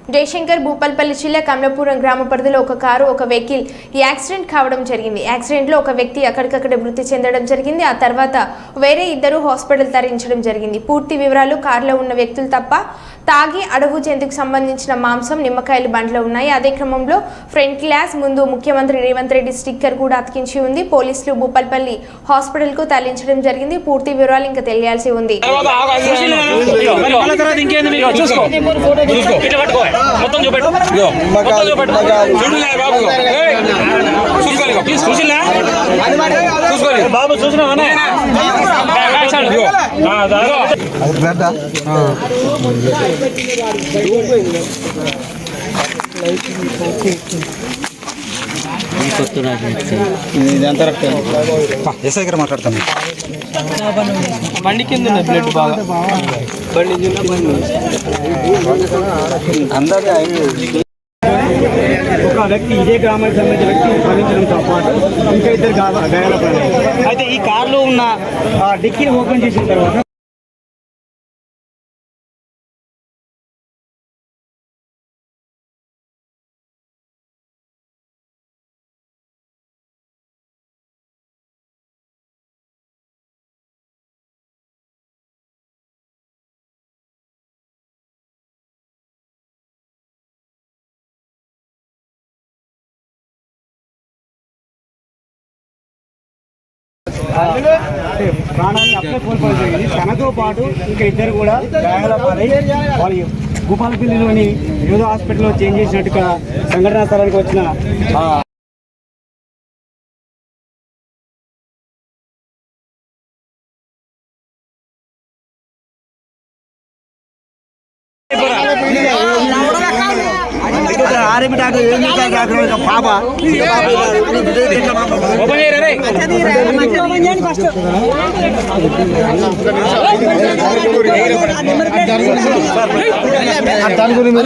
జయశంకర్ భూపాల్పల్లి జిల్లా కమలాపురం గ్రామ పరిధిలో ఒక కారు ఒక వెహికల్ యాక్సిడెంట్ కావడం జరిగింది. యాక్సిడెంట్ లో ఒక వ్యక్తి అక్కడికక్కడే మృతి చెందడం జరిగింది. ఆ తర్వాత వేరే ఇద్దరు హాస్పిటల్ తరలించడం జరిగింది. పూర్తి వివరాలు కారులో ఉన్న వ్యక్తులు తప్ప తాగి అడవు జంతుకు సంబంధించిన మాంసం నిమ్మకాయలు బండ్లో ఉన్నాయి. అదే క్రమంలో ఫ్రంట్ గ్లాస్ ముందు ముఖ్యమంత్రి రేవంత్ రెడ్డి స్టిక్కర్ కూడా అతికించి ఉంది. పోలీసులు భూపాల్పల్లి హాస్పిటల్ కు తరలించడం జరిగింది. పూర్తి వివరాలు ఇంకా తెలియాల్సి ఉంది. మాట్లాడతాను బండి కింద ప్లేట్ బాగా బండి ఒక వ్యక్తి ఇదే గ్రామానికి సంబంధించిన వ్యక్తి మరణించడంతో పాటు ఇంకా ఇద్దరు గాయాల పడ్డారు. అయితే ఈ కారులో ఉన్న డిక్కీని ఓపెన్ చేసిన తర్వాత ప్రాణాన్ని అప్పుడే కోల్పోవడం జరిగింది. తనతో పాటు ఇంకా ఇద్దరు కూడా గాయాల పాలై వాళ్ళు భూపాలపల్లిలోని యోధ హాస్పిటల్లో చేంజ్ చేసినట్టుగా సంఘటనా స్థలానికి వచ్చిన పాప దాని గురించి